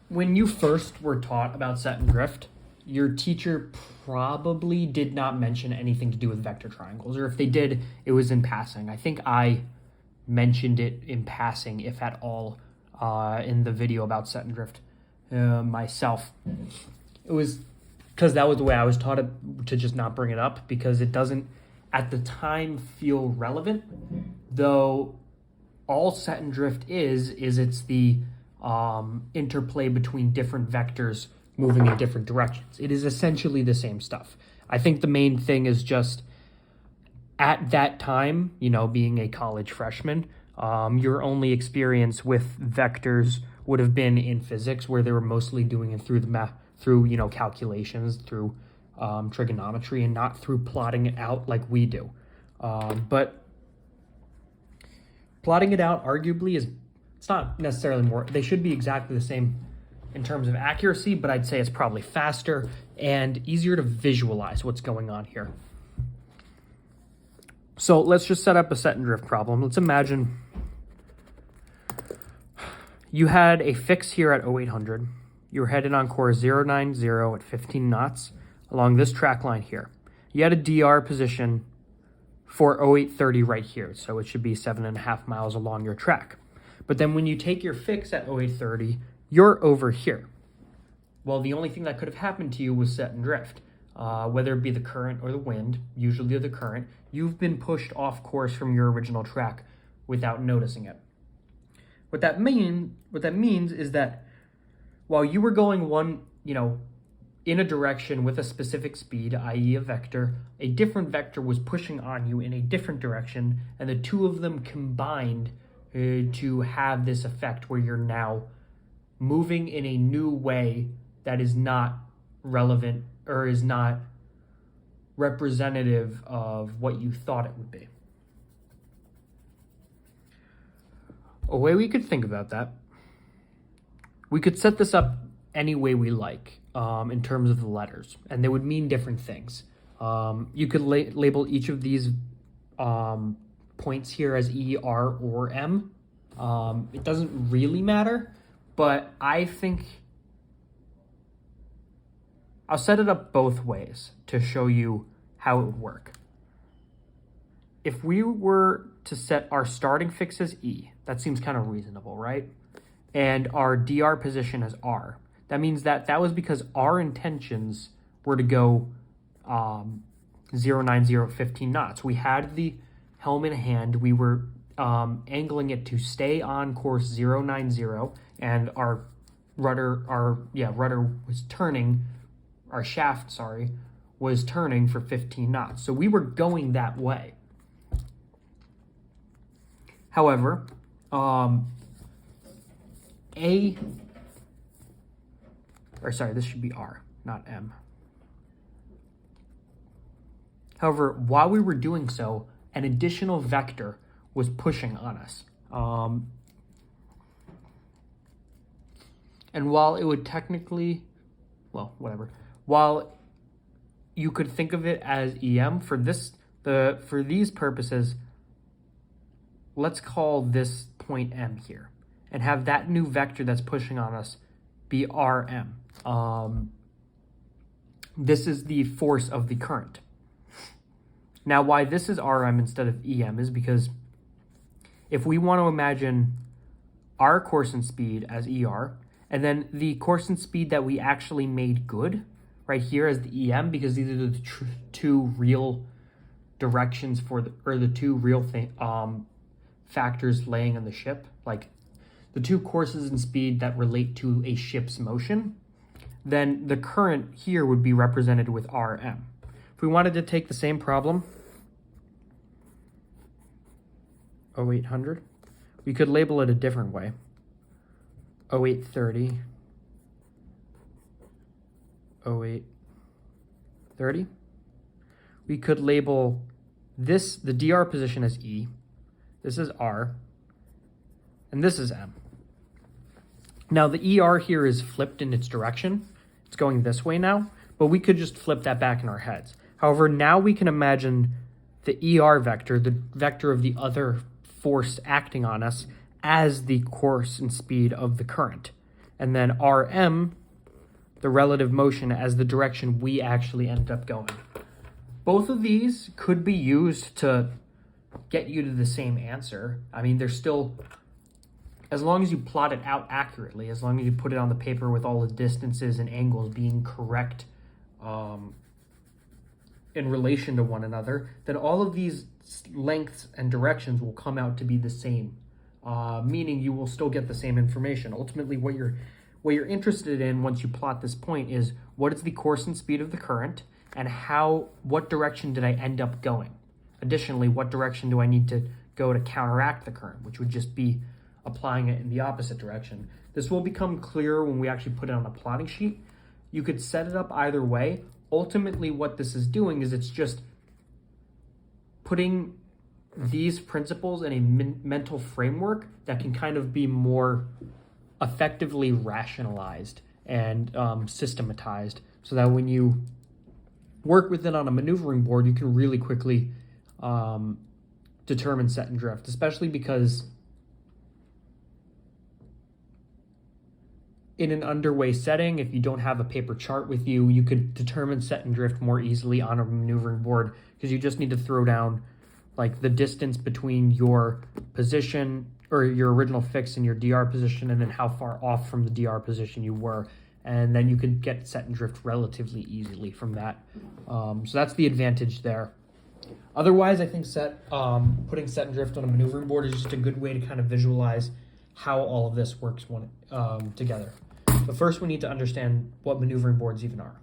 when you first were taught about set and drift, your teacher probably did not mention anything to do with vector triangles, or if they did, it was in passing. I think I mentioned it in passing, if at all, in the video about set and drift myself. It was because that was the way I was taught to just not bring it up, because it doesn't at the time feel relevant, though all set and drift is it's the interplay between different vectors moving in different directions. It is essentially the same stuff. I think the main thing is just at that time, being a college freshman, your only experience with vectors would have been in physics, where they were mostly doing it through the math, through calculations, through trigonometry, and not through plotting it out like we do. But plotting it out arguably it's not necessarily more, they should be exactly the same in terms of accuracy, but I'd say it's probably faster and easier to visualize what's going on here. So let's just set up a set and drift problem. Let's imagine you had a fix here at 0800. You were headed on course 090 at 15 knots along this track line here. You had a DR position for 0830 right here, so it should be 7.5 miles along your track. But then when you take your fix at 0830, you're over here. Well, the only thing that could have happened to you was set and drift. Whether it be the current or the wind, usually the current, you've been pushed off course from your original track without noticing it. What that means is that while you were going in a direction with a specific speed, i.e. a vector, a different vector was pushing on you in a different direction, and the two of them combined to have this effect where you're now moving in a new way that is not relevant or is not representative of what you thought it would be. A way we could think about that, we could set this up any way we like in terms of the letters, and they would mean different things. You could label each of these points here as E, R, or M. It doesn't really matter, but I think I'll set it up both ways to show you how it would work. If we were to set our starting fix as E, that seems kind of reasonable, right? And our DR position as R. That means that was because our intentions were to go 090 at 15 knots. We had the helm in hand. We were angling it to stay on course 090, and our rudder was turning, our shaft, was turning for 15 knots. So we were going that way. However, this should be R, not M. However, while we were doing so, an additional vector was pushing on us. And while it would technically, while you could think of it as EM, for these purposes, let's call this point M here and have that new vector that's pushing on us be RM. This is the force of the current. Now, why this is RM instead of EM is because if we want to imagine our course and speed as ER, and then the course and speed that we actually made good right here as the EM, because these are the two real directions the two real factors laying on the ship, like the two courses and speed that relate to a ship's motion, then the current here would be represented with RM. If we wanted to take the same problem, 0800, we could label it a different way. 0830, 0830. We could label this, the DR position, as E, this is R, and this is M. Now the ER here is flipped in its direction. It's going this way now, but we could just flip that back in our heads. However, now we can imagine the ER vector, the vector of the other force acting on us, as the course and speed of the current. and then RM, the relative motion, as the direction we actually end up going. Both of these could be used to get you to the same answer. I mean, they're still, as long as you plot it out accurately, as long as you put it on the paper with all the distances and angles being correct in relation to one another, then all of these lengths and directions will come out to be the same, meaning you will still get the same information. Ultimately, what you're interested in once you plot this point is what is the course and speed of the current, and what direction did I end up going? Additionally, what direction do I need to go to counteract the current, which would just be applying it in the opposite direction. This will become clearer when we actually put it on a plotting sheet. You could set it up either way. Ultimately, what this is doing is it's just putting these principles in a mental framework that can kind of be more effectively rationalized and systematized, so that when you work with it on a maneuvering board, you can really quickly determine set and drift, especially because in an underway setting, if you don't have a paper chart with you, you could determine set and drift more easily on a maneuvering board, because you just need to throw down like the distance between your position or your original fix and your DR position, and then how far off from the DR position you were. And then you could get set and drift relatively easily from that. So that's the advantage there. Otherwise, I think putting set and drift on a maneuvering board is just a good way to kind of visualize how all of this works together. But first, we need to understand what maneuvering boards even are.